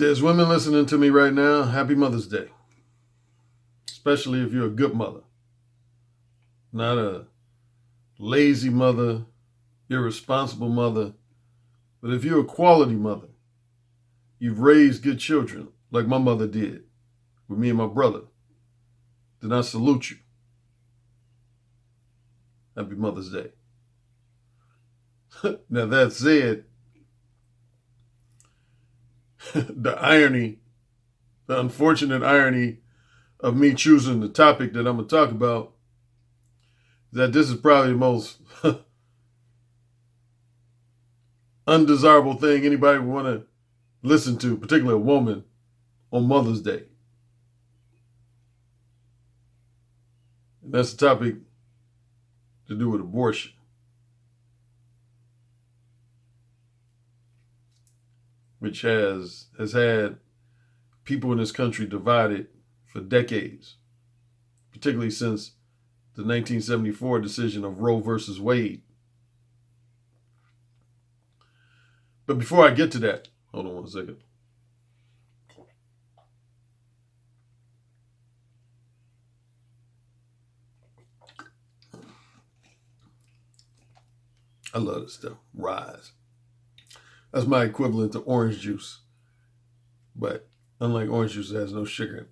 there's women listening to me right now, happy Mother's Day. Especially if you're a good mother. Not a lazy mother, irresponsible mother, but if you're a quality mother, you've raised good children like my mother did with me and my brother, then I salute you. Happy Mother's Day. Now that said, the unfortunate irony of me choosing the topic that I'm going to talk about is that this is probably the most undesirable thing anybody would want to listen to, particularly a woman, on Mother's Day. And that's the topic to do with abortion. Which has had people in this country divided for decades, particularly since the 1974 decision of Roe versus Wade. But before I get to that, hold on one second. I love this stuff. Rise. That's my equivalent to orange juice. But unlike orange juice, it has no sugar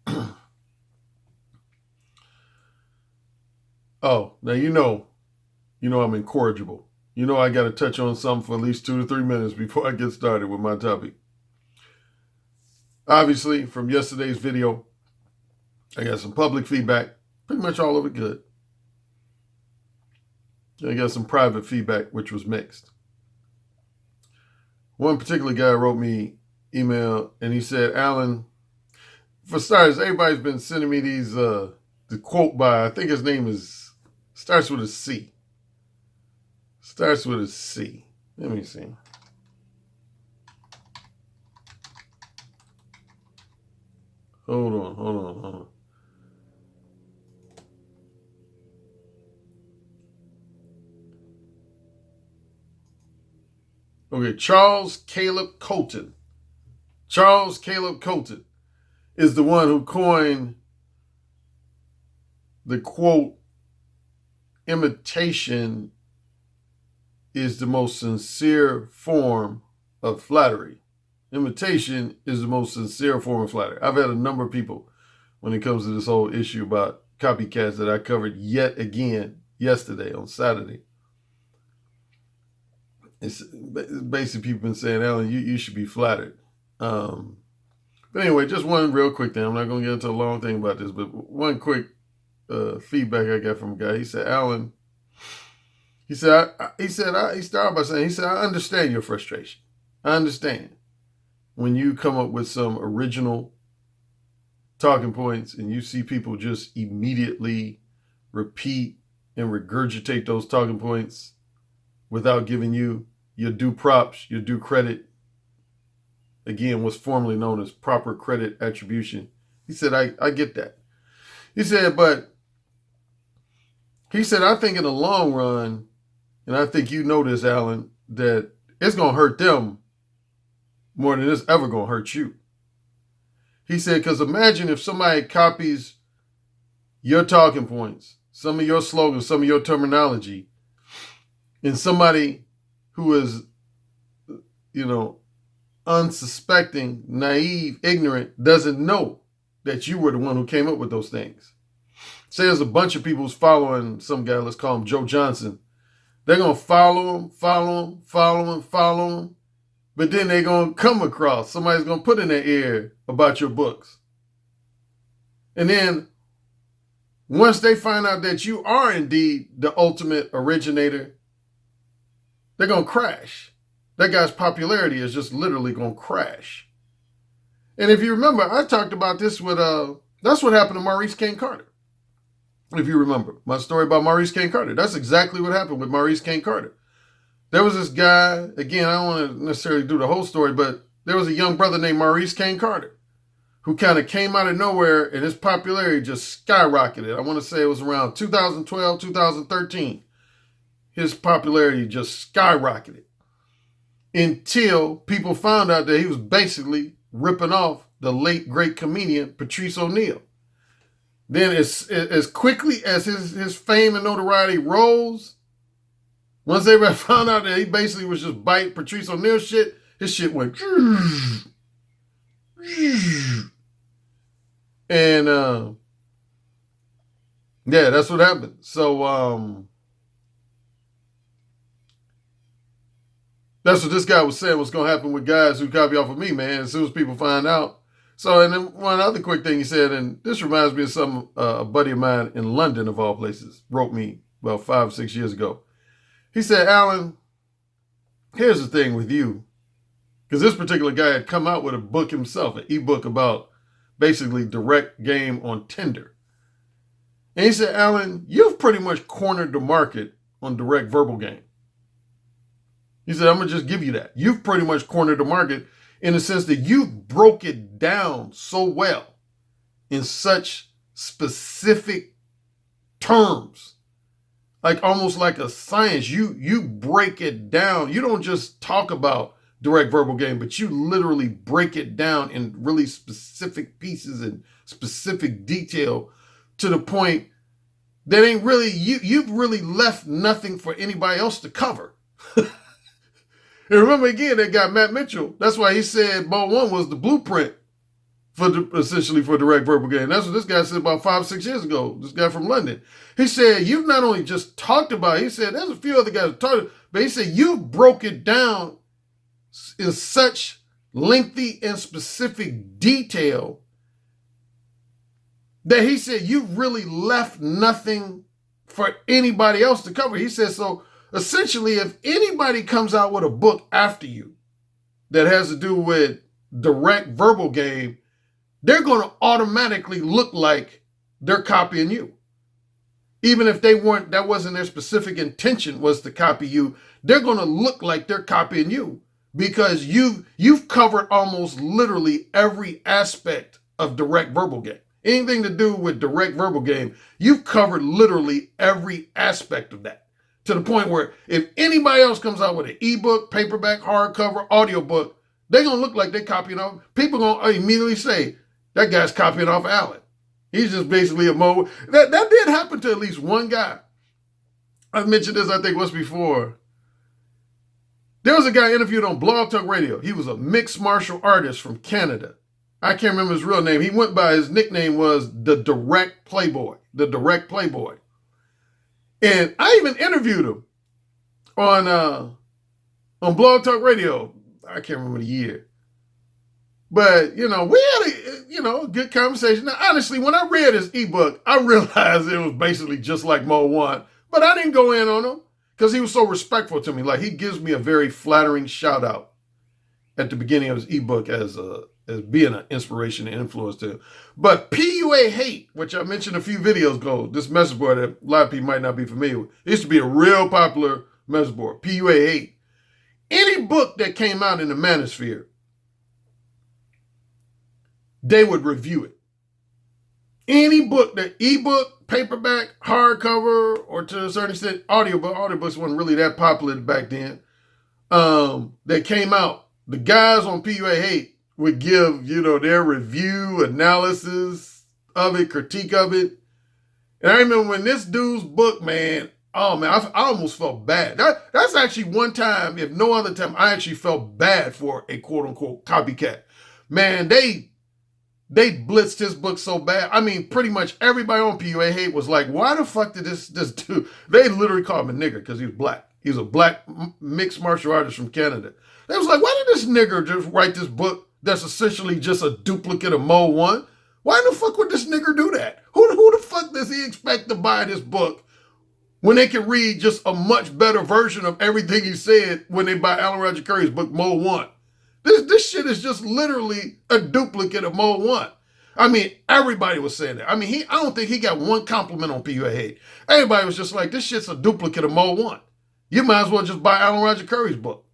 in it. Oh, now you know I'm incorrigible. You know I got to touch on something for at least 2 to 3 minutes before I get started with my topic. Obviously, from yesterday's video, I got some public feedback, pretty much all of it good. I got some private feedback, which was mixed. One particular guy wrote me email, and he said, Alan, for starters, everybody's been sending me these, the quote by, I think his name starts with a C. Starts with a C. Let me see. Hold on. Okay, Charles Caleb Colton. Charles Caleb Colton is the one who coined the quote, imitation is the most sincere form of flattery. Imitation is the most sincere form of flattery. I've had a number of people when it comes to this whole issue about copycats that I covered yet again yesterday on Saturday. It's basically people been saying, Alan, you should be flattered. But anyway, just one real quick thing. I'm not going to get into a long thing about this, but one quick feedback I got from a guy. He said, Alan, he started by saying, I understand your frustration. I understand when you come up with some original talking points and you see people just immediately repeat and regurgitate those talking points without giving you your due props, your due credit. Again, what's formerly known as proper credit attribution. He said, I get that. He said, I think in the long run, and I think you know this, Alan, that it's going to hurt them more than it's ever going to hurt you. He said, because imagine if somebody copies your talking points, some of your slogans, some of your terminology, and somebody who is, unsuspecting, naive, ignorant, doesn't know that you were the one who came up with those things. Say there's a bunch of people who's following some guy, let's call him Joe Johnson. They're going to follow him, but then they're going to come across, somebody's going to put in their ear about your books. And then once they find out that you are indeed the ultimate originator, they're going to crash. That guy's popularity is just literally going to crash. And if you remember, I talked about this with, that's what happened to Maurice Kane Carter. If you remember my story about Maurice Kane Carter, that's exactly what happened with Maurice Kane Carter. There was this guy, again, I don't want to necessarily do the whole story, but there was a young brother named Maurice Kane Carter who kind of came out of nowhere and his popularity just skyrocketed. I want to say it was around 2012, 2013. His popularity just skyrocketed. until people found out that he was basically ripping off the late great comedian Patrice O'Neal. Then as quickly as his fame and notoriety rose, once everybody found out that he basically was just biting Patrice O'Neal shit, his shit went and yeah, that's what happened. So that's what this guy was saying was going to happen with guys who copy off of me, man, as soon as people find out. So, and then one other quick thing he said, and this reminds me of some a buddy of mine in London, of all places, wrote me about 5 or 6 years ago. He said, Alan, here's the thing with you. Because this particular guy had come out with a book himself, an ebook about basically direct game on Tinder. And he said, Alan, you've pretty much cornered the market on direct verbal game. He said, I'm going to just give you that. You've pretty much cornered the market in the sense that you broke it down so well in such specific terms, like almost like a science. You break it down. You don't just talk about direct verbal game, but you literally break it down in really specific pieces and specific detail to the point that ain't really, you've really left nothing for anybody else to cover. And remember again, that guy, Matt Mitchell, that's why he said Ball 1 was the blueprint for essentially for direct verbal game. That's what this guy said about 5 or 6 years ago, this guy from London. He said, you've not only just talked about it, he said, there's a few other guys who talked, but he said, you broke it down in such lengthy and specific detail that he said, you've really left nothing for anybody else to cover. He said, so essentially, if anybody comes out with a book after you that has to do with direct verbal game, they're going to automatically look like they're copying you. Even if they weren't, that wasn't their specific intention was to copy you, they're going to look like they're copying you because you've covered almost literally every aspect of direct verbal game. Anything to do with direct verbal game, you've covered literally every aspect of that. To the point where if anybody else comes out with an ebook, paperback, hardcover, audiobook, they're going to look like they're copying off. People going to immediately say, that guy's copying off Alan. He's just basically a mo. That did happen to at least one guy. I've mentioned this, I think, once before. There was a guy interviewed on Blog Talk Radio. He was a mixed martial artist from Canada. I can't remember his real name. He went by, his nickname was the Direct Playboy. The Direct Playboy. And I even interviewed him on Blog Talk Radio. I can't remember the year. But, we had a good conversation. Now, honestly, when I read his ebook, I realized it was basically just like Mo 1. But I didn't go in on him because he was so respectful to me. Like, he gives me a very flattering shout out at the beginning of his ebook as being an inspiration and influence to him. But PUA Hate, which I mentioned a few videos ago, this message board that a lot of people might not be familiar with, it used to be a real popular message board, PUA Hate. Any book that came out in the manosphere, they would review it. Any book, that ebook, paperback, hardcover, or to a certain extent, audiobook. Audiobooks weren't really that popular back then. That came out. The guys on PUA Hate would give, their review, analysis of it, critique of it. And I remember when this dude's book, man, oh man, I almost felt bad. That's actually one time, if no other time, I actually felt bad for a quote unquote copycat. Man, they blitzed his book so bad. I mean, pretty much everybody on PUA Hate was like, why the fuck did this dude, they literally called him a nigger because he was black. He was a black mixed martial artist from Canada. They was like, why did this nigger just write this book that's essentially just a duplicate of Mo 1? Why the fuck would this nigger do that? Who the fuck does he expect to buy this book when they can read just a much better version of everything he said when they buy Alan Roger Currie's book, Mo 1? This shit is just literally a duplicate of Mo 1. I mean, everybody was saying that. I mean, I don't think he got one compliment on PUA Hate. Everybody was just like, this shit's a duplicate of Mo 1. You might as well just buy Alan Roger Currie's book.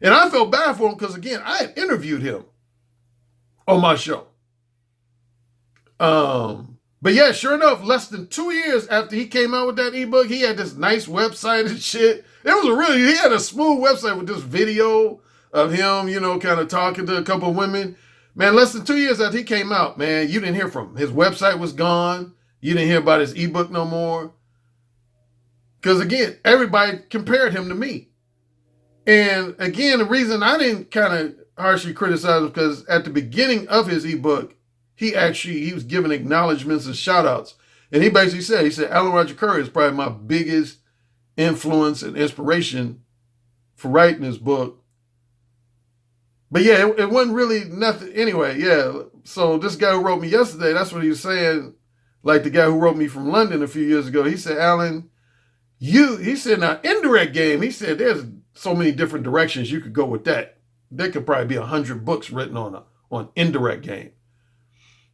And I felt bad for him because, again, I had interviewed him on my show. But yeah, sure enough, less than 2 years after he came out with that ebook, he had this nice website and shit. He had a smooth website with this video, of him, kind of talking to a couple of women. Man, less than 2 years after he came out, man, you didn't hear from him. His website was gone. You didn't hear about his ebook no more. Because again, everybody compared him to me. And again, the reason I didn't kind of harshly criticize him because at the beginning of his ebook, he was giving acknowledgments and shout outs. And he basically said, Alan Roger Currie is probably my biggest influence and inspiration for writing this book. But yeah, it wasn't really nothing. Anyway, yeah. So this guy who wrote me yesterday, that's what he was saying. Like the guy who wrote me from London a few years ago, he said, Alan, he said, now indirect game, he said, there's so many different directions you could go with that. There could probably be 100 books written on indirect game.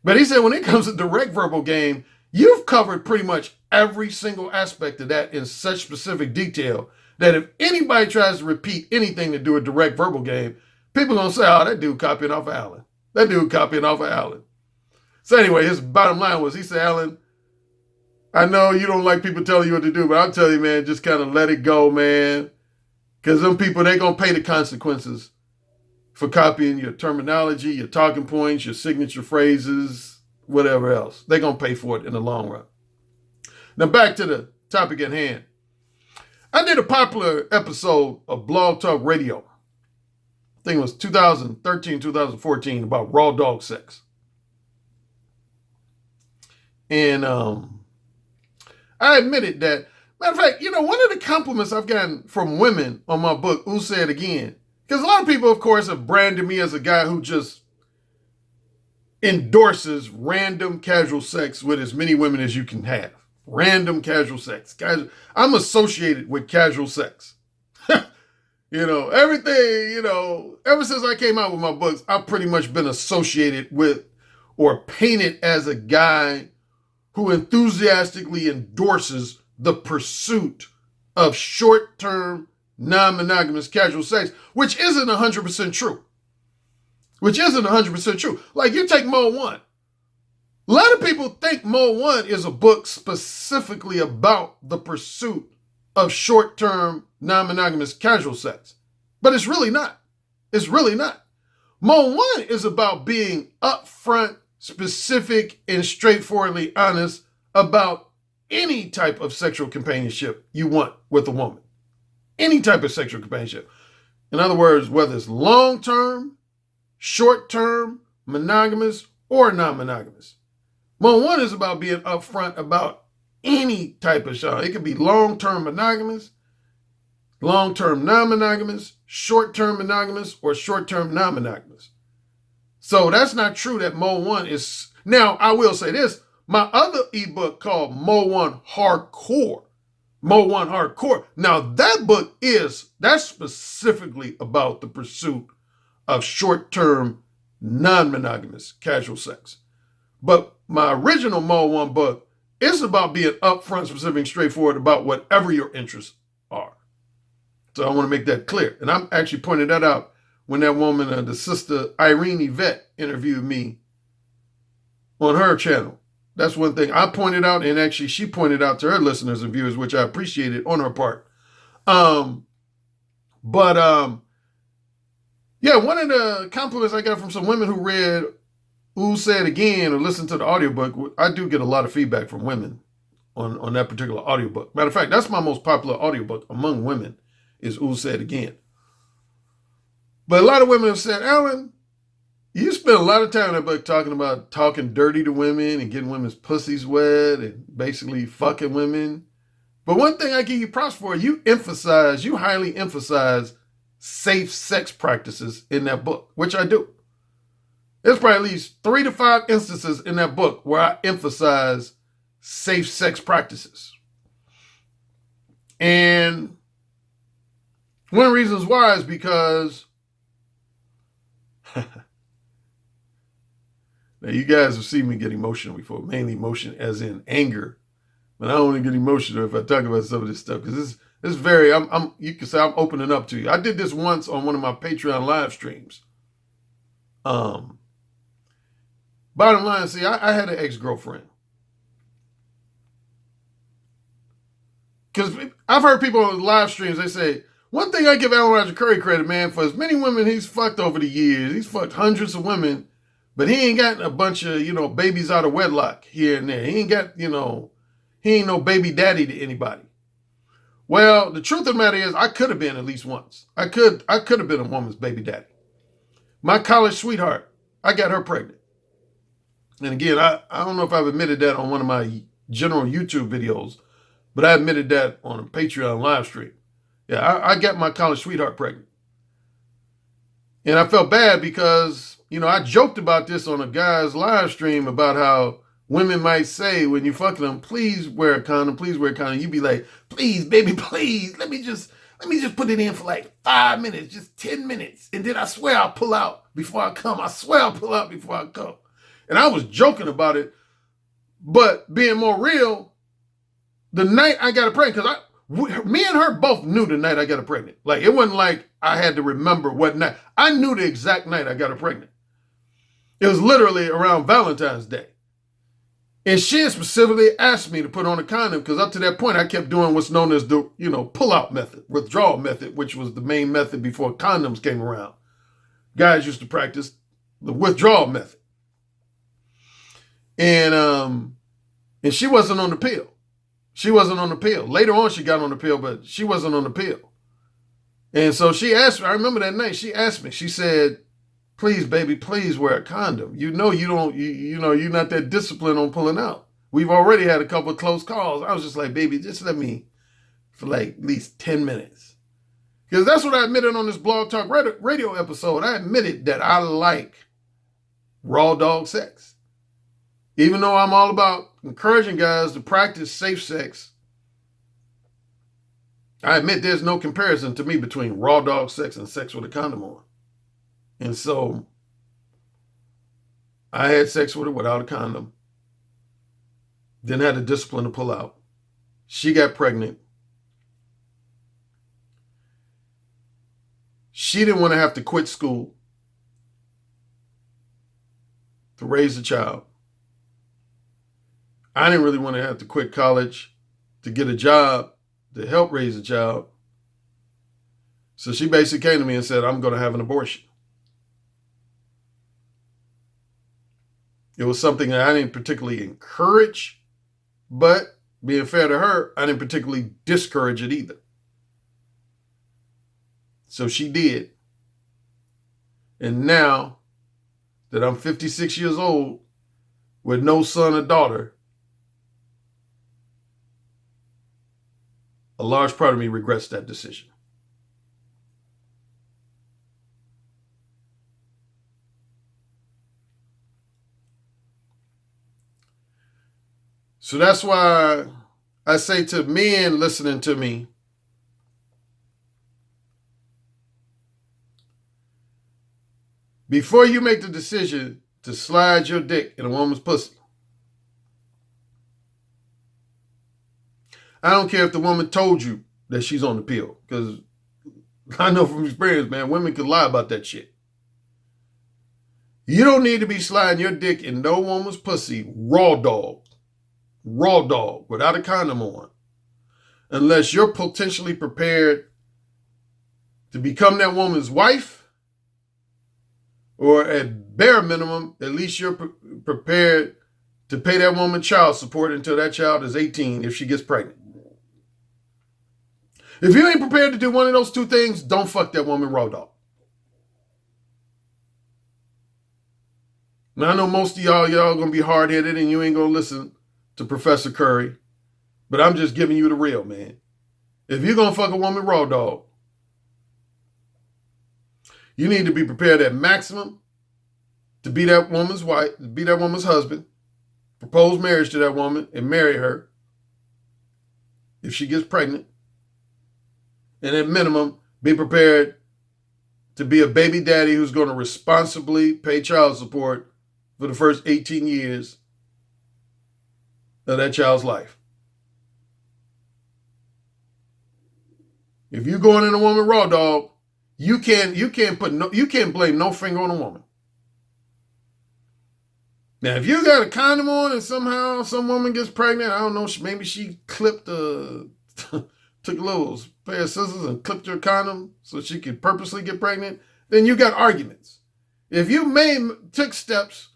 But he said, when it comes to direct verbal game, you've covered pretty much every single aspect of that in such specific detail that if anybody tries to repeat anything to do a direct verbal game, people are going to say, oh, that dude copying off of Alan. That dude copying off of Alan. So anyway, his bottom line was, he said, Alan, I know you don't like people telling you what to do, but I'll tell you, man, just kind of let it go, man. Because them people, they're going to pay the consequences for copying your terminology, your talking points, your signature phrases, whatever else. They're going to pay for it in the long run. Now back to the topic at hand. I did a popular episode of Blog Talk Radio. I think it was 2013, 2014, about raw dog sex. And I admitted that, matter of fact, one of the compliments I've gotten from women on my book, Who Said Again, because a lot of people, of course, have branded me as a guy who just endorses random casual sex with as many women as you can have. Random casual sex. I'm associated with casual sex. Everything, ever since I came out with my books, I've pretty much been associated with or painted as a guy who enthusiastically endorses the pursuit of short-term, non-monogamous casual sex, which isn't 100% true. Like, you take Mo 1. A lot of people think Mo 1 is a book specifically about the pursuit of short-term, non-monogamous casual sex. But it's really not. Mo 1 is about being upfront, specific, and straightforwardly honest about any type of sexual companionship you want with a woman. Any type of sexual companionship. In other words, whether it's long-term, short-term, monogamous, or non-monogamous. Mo 1 is about being upfront about any type of genre. It could be long-term monogamous, long-term non-monogamous, short-term monogamous, or short-term non-monogamous. So that's not true that Mo 1 is... Now, I will say this. My other ebook called Mo 1 Hardcore. Mo 1 Hardcore. Now, that book that's specifically about the pursuit of short-term, non-monogamous casual sex. But my original Mo 1 book is about being upfront, specific, and straightforward about whatever your interests are. So I want to make that clear. And I'm actually pointing that out when that woman, the sister Irene Yvette, interviewed me on her channel. That's one thing I pointed out, and actually she pointed out to her listeners and viewers, which I appreciated on her part. Yeah, one of the compliments I got from some women who read Who Said Again or listened to the audiobook, I do get a lot of feedback from women on that particular audiobook. Matter of fact, that's my most popular audiobook among women is Who Said Again. But a lot of women have said, Alan, you spend a lot of time in that book talking about talking dirty to women and getting women's pussies wet and basically fucking women. But one thing I give you props for, you highly emphasize safe sex practices in that book, which I do. There's probably at least 3 to 5 instances in that book where I emphasize safe sex practices. And one of the reasons why is because now, you guys have seen me get emotional before, mainly emotion as in anger. But I only get emotional if I talk about some of this stuff because it's very, you can say I'm opening up to you. I did this once on one of my Patreon live streams. Bottom line, see, I had an ex-girlfriend. Because I've heard people on live streams, they say, One thing I give Alan Roger Currie credit, man, for as many women he's fucked over the years, he's fucked hundreds of women, but he ain't got a bunch of, babies out of wedlock here and there. He ain't got, he ain't no baby daddy to anybody. Well, the truth of the matter is I could have been at least once. I could have been a woman's baby daddy. My college sweetheart, I got her pregnant. And again, I don't know if I've admitted that on one of my general YouTube videos, but I admitted that on a Patreon live stream. Yeah, I got my college sweetheart pregnant. And I felt bad because, I joked about this on a guy's live stream about how women might say when you fucking them, please wear a condom, please wear a condom. You be like, please, baby, please, let me just put it in for like 5 minutes, just 10 minutes. And then I swear I'll pull out before I come. I swear I'll pull out before I come. And I was joking about it, but being more real, the night I got her pregnant, because me and her both knew the night I got her pregnant. Like, it wasn't like I had to remember what night. I knew the exact night I got her pregnant. It was literally around Valentine's Day. And she had specifically asked me to put on a condom because up to that point, I kept doing what's known as the, pull-out method, withdrawal method, which was the main method before condoms came around. Guys used to practice the withdrawal method. And she wasn't on the pill. She wasn't on the pill. Later on, she got on the pill, but she wasn't on the pill. And so she asked me, I remember that night, she asked me, she said, please, baby, please wear a condom. You're not that disciplined on pulling out. We've already had a couple of close calls. I was just like, baby, just let me for like at least 10 minutes. Because that's what I admitted on this Blog Talk Radio episode. I admitted that I like raw dog sex. Even though I'm all about encouraging guys to practice safe sex, I admit there's no comparison to me between raw dog sex and sex with a condom on. And so I had sex with her without a condom. Then had the discipline to pull out. She got pregnant. She didn't want to have to quit school to raise a child. I didn't really want to have to quit college to get a job to help raise a child. So she basically came to me and said, I'm going to have an abortion. It was something that I didn't particularly encourage, but being fair to her, I didn't particularly discourage it either. So she did. And now that I'm 56 years old with no son or daughter, a large part of me regrets that decision. So that's why I say to men listening to me, before you make the decision to slide your dick in a woman's pussy, I don't care if the woman told you that she's on the pill, because I know from experience, man, women can lie about that shit. You don't need to be sliding your dick in no woman's pussy raw dog, without a condom on, unless you're potentially prepared to become that woman's wife, or at bare minimum, at least you're prepared to pay that woman child support until that child is 18 if she gets pregnant. If you ain't prepared to do one of those two things, don't fuck that woman raw dog. Now, I know most of y'all going to be hard-headed and you ain't going to listen to Professor Currie, but I'm just giving you the real, man. If you're going to fuck a woman raw dog, you need to be prepared at maximum to be that woman's wife, to be that woman's husband, propose marriage to that woman and marry her if she gets pregnant. And at minimum, be prepared to be a baby daddy who's going to responsibly pay child support for the first 18 years of that child's life. If you're going in a woman raw dog, you can't blame no finger on a woman. Now, if you got a condom on and somehow some woman gets pregnant, I don't know, maybe she clipped the took a little pair of scissors and clipped her condom so she could purposely get pregnant, then you got arguments. If you took steps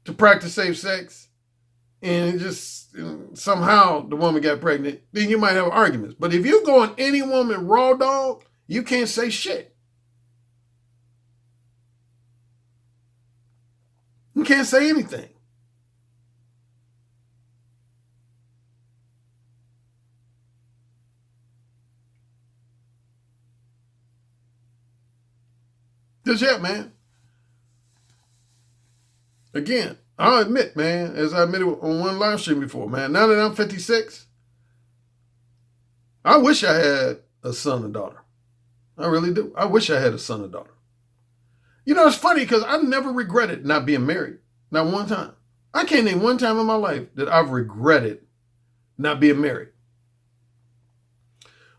to practice safe sex and just somehow the woman got pregnant, then you might have arguments. But if you go on any woman raw dog, you can't say shit. You can't say anything. Just yet, man. Again, I'll admit, man, as I admitted on one live stream before, man, now that I'm 56, I wish I had a son or daughter. I really do. I wish I had a son or daughter. You know, it's funny because I never regretted not being married. Not one time. I can't name one time in my life that I've regretted not being married.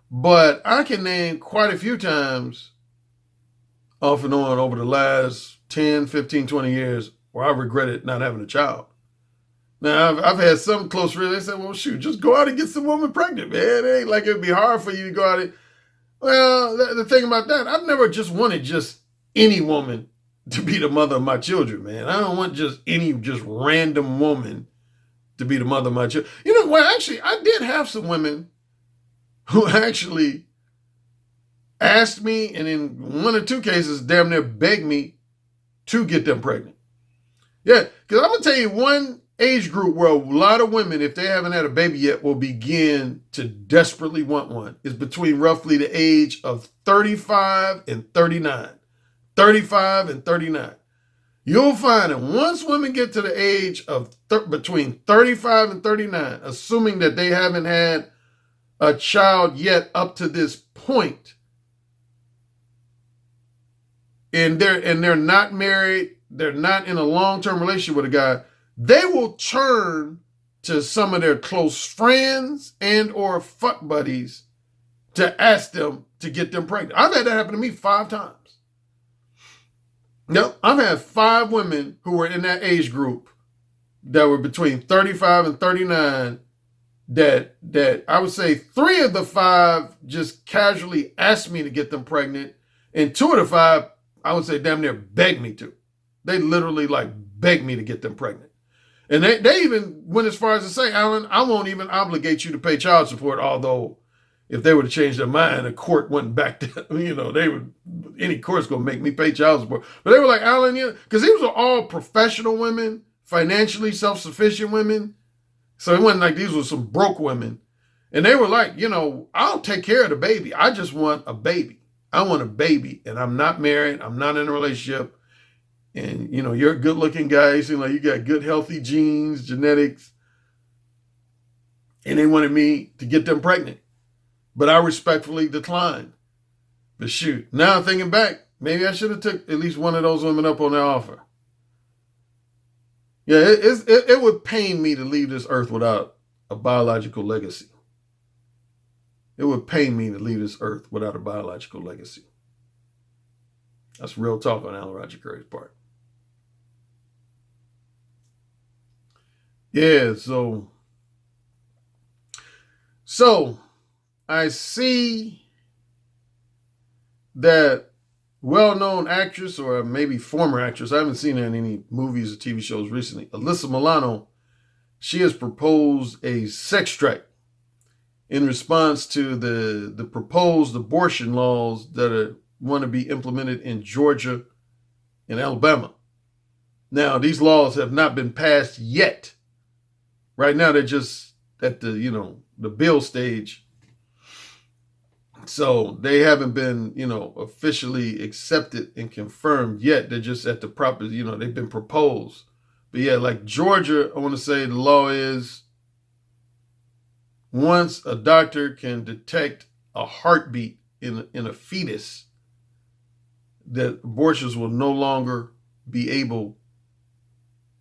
But I can name quite a few times off and on over the last 10, 15, 20 years where I regretted not having a child. Now, I've had some close friends, they said, well, shoot, just go out and get some woman pregnant, man. It ain't like it'd be hard for you to go out and... Well, the thing about that, I've never just wanted just any woman to be the mother of my children, man. I don't want just any just random woman to be the mother of my children. You know, well, actually, I did have some women who actually asked me, and in one or two cases, damn near begged me to get them pregnant. Yeah, because I'm going to tell you one age group where a lot of women, if they haven't had a baby yet, will begin to desperately want one. Is between roughly the age of 35 and 39. 35 and 39. You'll find that once women get to the age of between 35 and 39, assuming that they haven't had a child yet up to this point, and they're not married, they're not in a long-term relationship with a guy, they will turn to some of their close friends and or fuck buddies to ask them to get them pregnant. I've had that happen to me 5 times. Yep, I've had 5 women who were in that age group that were between 35 and 39 that I would say 3 of the 5 just casually asked me to get them pregnant, and 2 of the 5, I would say damn near begged me to. They literally like begged me to get them pregnant. And they even went as far as to say, Alan, I won't even obligate you to pay child support, although if they would have changed their mind, the court went back to, any court's going to make me pay child support. But they were like, Alan, because these were all professional women, financially self-sufficient women. So it wasn't like these were some broke women. And they were like, I'll take care of the baby. I just want a baby. I want a baby. And I'm not married. I'm not in a relationship. And, you're a good-looking guy. You seem like you got good, healthy genes, genetics. And they wanted me to get them pregnant. But I respectfully declined. But shoot, now I'm thinking back, maybe I should have took at least one of those women up on their offer. Yeah, it would pain me to leave this earth without a biological legacy. It would pain me to leave this earth without a biological legacy. That's real talk on Alan Roger Currie's part. Yeah, so I see that well-known actress, or maybe former actress, I haven't seen her in any movies or TV shows recently, Alyssa Milano, she has proposed a sex strike in response to the proposed abortion laws that want to be implemented in Georgia and Alabama. Now, these laws have not been passed yet. Right now, they're just at the bill stage. So they haven't been, officially accepted and confirmed yet. They're just at the proper, they've been proposed. But yeah, like Georgia, I want to say the law is once a doctor can detect a heartbeat in a fetus, that abortions will no longer be able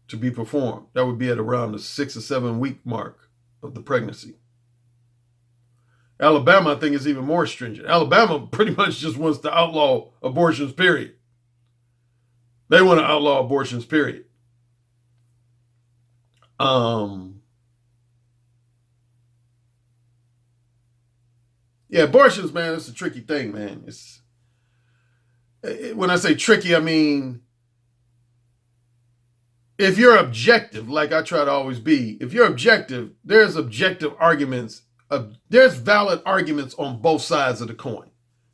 to be performed. That would be at around the 6 or 7 week mark of the pregnancy. Alabama, I think, is even more stringent. Alabama pretty much just wants to outlaw abortions, period. They want to outlaw abortions, period. Yeah, abortions, man, it's a tricky thing, man. When I say tricky, I mean, if you're objective, like I try to always be, if you're objective, there's objective arguments. There's valid arguments on both sides of the coin.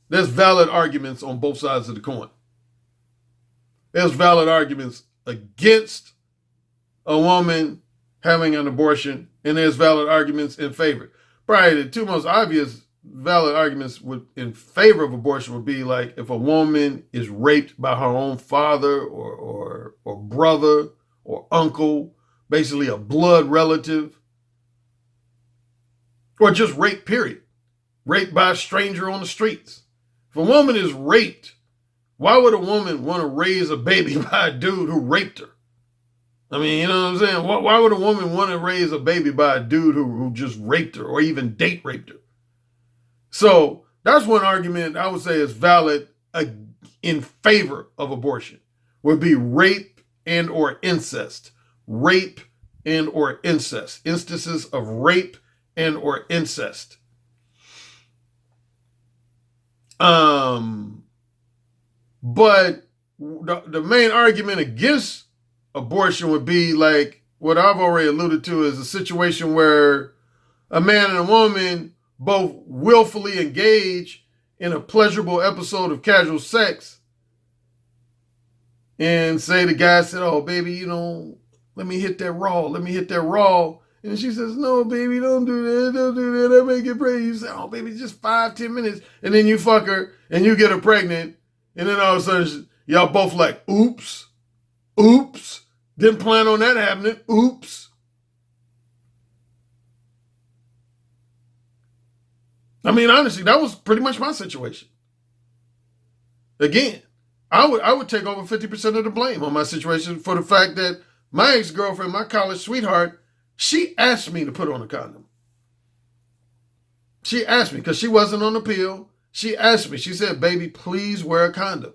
There's valid arguments on both sides of the coin. There's valid arguments against a woman having an abortion, and there's valid arguments in favor. Probably the two most obvious valid arguments in favor of abortion would be like if a woman is raped by her own father or brother or uncle, basically a blood relative, or just rape, period. Raped by a stranger on the streets. If a woman is raped, why would a woman want to raise a baby by a dude who raped her? I mean, you know what I'm saying? Why would a woman want to raise a baby by a dude who just raped her or even date raped her? So that's one argument I would say is valid in favor of abortion, would be rape and or incest. Rape and or incest. Instances of rape and or incest. But the main argument against abortion would be like what I've already alluded to, is a situation where a man and a woman both willfully engage in a pleasurable episode of casual sex, and say the guy said, "Oh, baby, you know, let me hit that raw. Let me hit that raw." And she says, "No, baby, don't do that. Don't do that. I make it pretty." You say, "Oh, baby, just 5-10 minutes." And then you fuck her and you get her pregnant. And then all of a sudden, y'all both like, oops, oops. Didn't plan on that happening. Oops. I mean, honestly, that was pretty much my situation. Again, I would take over 50% of the blame on my situation for the fact that my ex-girlfriend, my college sweetheart, she asked me to put on a condom. She asked me because she wasn't on the pill. She asked me. She said, "Baby, please wear a condom."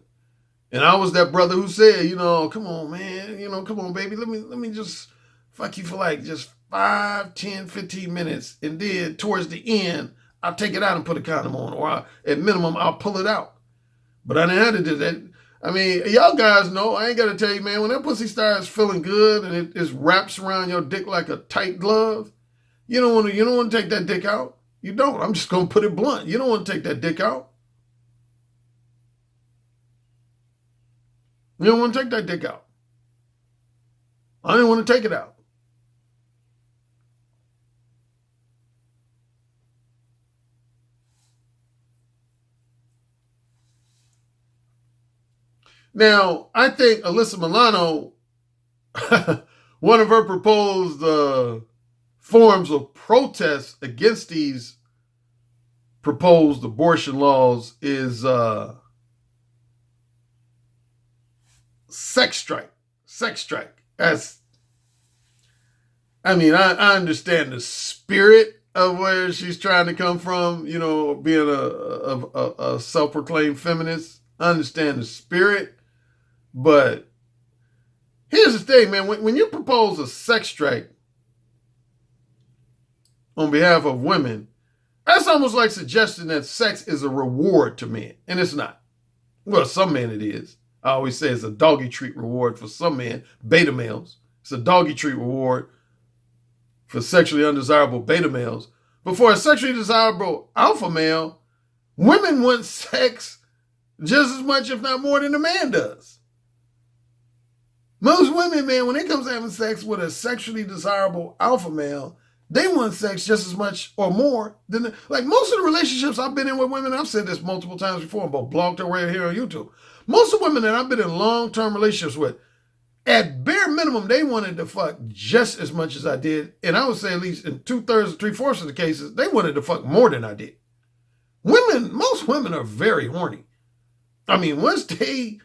And I was that brother who said, you know, "Come on, man. You know, come on, baby. Let me just fuck you for like just 5, 10, 15 minutes. And then towards the end, I'll take it out and put a condom on. Or at minimum, I'll pull it out." But I didn't have to do that. I mean, y'all guys know, I ain't got to tell you, man, when that pussy starts feeling good and it just wraps around your dick like a tight glove, you don't want to take that dick out. You don't. I'm just going to put it blunt. You don't want to take that dick out. You don't want to take that dick out. I didn't want to take it out. Now, I think Alyssa Milano, one of her proposed forms of protest against these proposed abortion laws is sex strike. Sex strike. I understand the spirit of where she's trying to come from, you know, being a self-proclaimed feminist. I understand the spirit. But here's the thing, man. When you propose a sex strike on behalf of women, that's almost like suggesting that sex is a reward to men. And it's not. Well, some men it is. I always say it's a doggy treat reward for some men, beta males. It's a doggy treat reward for sexually undesirable beta males. But for a sexually desirable alpha male, women want sex just as much, if not more, than a man does. Most women, man, when it comes to having sex with a sexually desirable alpha male, they want sex just as much or more than, like most of the relationships I've been in with women, I've said this multiple times before, but blogged or right here on YouTube. Most of the women that I've been in long-term relationships with, at bare minimum, they wanted to fuck just as much as I did. And I would say at least in 2/3 or 3/4 of the cases, they wanted to fuck more than I did. Most women are very horny. I mean, once they,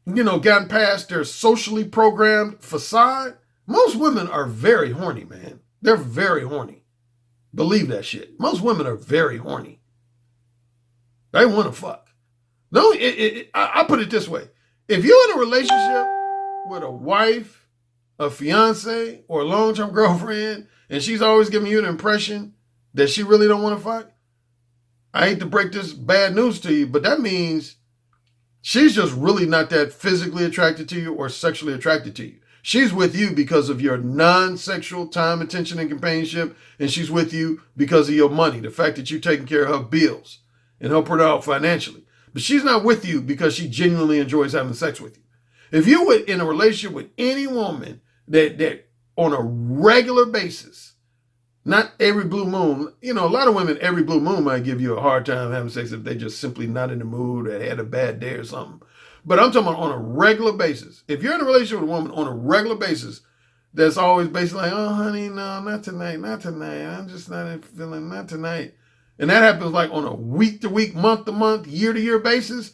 you know, gotten past their socially programmed facade, most women are very horny, man. They're very horny. Believe that shit. Most women are very horny. They want to fuck. No, I put it this way. If you're in a relationship with a wife, a fiance, or a long-term girlfriend, and she's always giving you the impression that she really don't want to fuck, I hate to break this bad news to you, but that means she's just really not that physically attracted to you or sexually attracted to you. She's with you because of your non-sexual time, attention, and companionship, and she's with you because of your money, the fact that you're taking care of her bills and help her out financially. But she's not with you because she genuinely enjoys having sex with you. If you were in a relationship with any woman that on a regular basis, not every blue moon, a lot of women every blue moon might give you a hard time having sex if they just simply not in the mood or had a bad day or something. But I'm talking about on a regular basis. If you're in a relationship with a woman on a regular basis, that's always basically like, oh, honey, no, not tonight, not tonight. I'm just not feeling, not tonight. And that happens like on a week-to-week, month-to-month, year-to-year basis.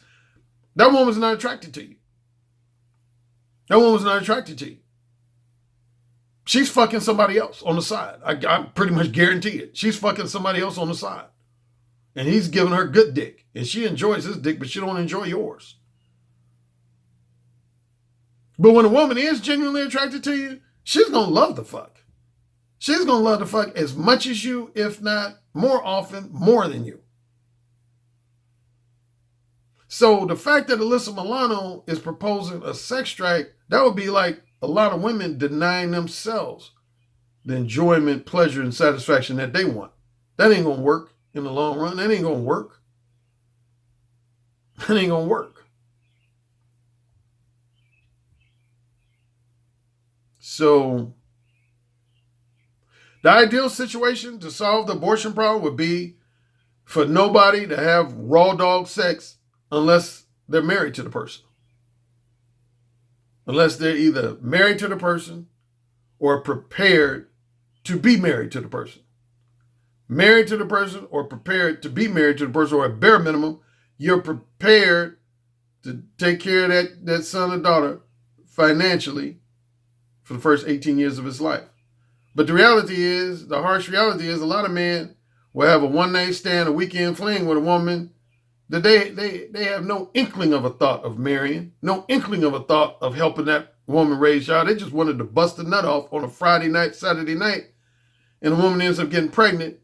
That woman's not attracted to you. That woman's not attracted to you. She's fucking somebody else on the side. I pretty much guarantee it. She's fucking somebody else on the side. And he's giving her good dick. And she enjoys his dick, but she don't enjoy yours. But when a woman is genuinely attracted to you, she's going to love the fuck. She's going to love the fuck as much as you, if not more often, more than you. So the fact that Alyssa Milano is proposing a sex strike, that would be like a lot of women denying themselves the enjoyment, pleasure, and satisfaction that they want. That ain't going to work in the long run. That ain't going to work. That ain't going to work. So the ideal situation to solve the abortion problem would be for nobody to have raw dog sex unless they're married to the person. Unless they're either married to the person or prepared to be married to the person. Married to the person or prepared to be married to the person, or at bare minimum, you're prepared to take care of that son or daughter financially for the first 18 years of his life. But the reality is, the harsh reality is, a lot of men will have a one-night stand, a weekend fling with a woman that they have no inkling of a thought of marrying, no inkling of a thought of helping that woman raise child. They just wanted to bust the nut off on a Friday night, Saturday night, and the woman ends up getting pregnant.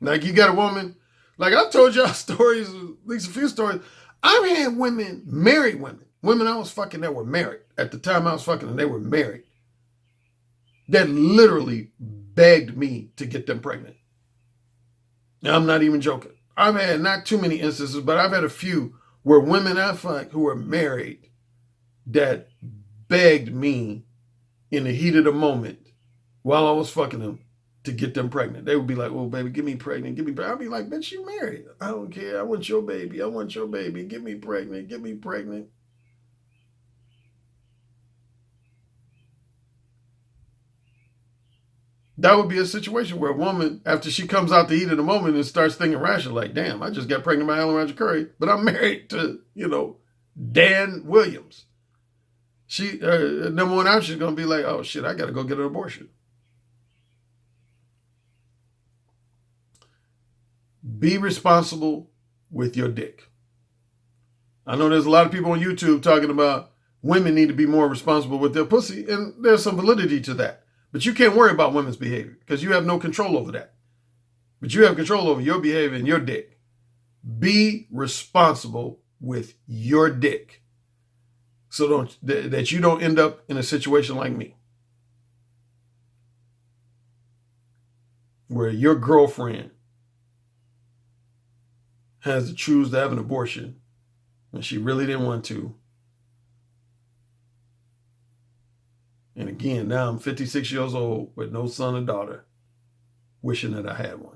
Like, you got a woman, like I've told y'all stories, at least a few stories. I've had women, married women I was fucking that were married. At the time I was fucking them, they were married, that literally begged me to get them pregnant. Now, I'm not even joking. I've had not too many instances, but I've had a few where women I fucked who were married that begged me in the heat of the moment while I was fucking them to get them pregnant. They would be like, oh, baby, get me pregnant, get me pregnant. I'd be like, bitch, you married. I don't care. I want your baby. I want your baby. Get me pregnant. Get me pregnant. That would be a situation where a woman, after she comes out the heat of the moment and starts thinking rational, like, damn, I just got pregnant by Alan Currie, but I'm married to, Dan Williams. She, number one option is going to be like, oh shit, I got to go get an abortion. Be responsible with your dick. I know there's a lot of people on YouTube talking about women need to be more responsible with their pussy, and there's some validity to that. But you can't worry about women's behavior because you have no control over that. But you have control over your behavior and your dick. Be responsible with your dick so that you don't end up in a situation like me, where your girlfriend has to choose to have an abortion when she really didn't want to. And again, now I'm 56 years old with no son or daughter, wishing that I had one.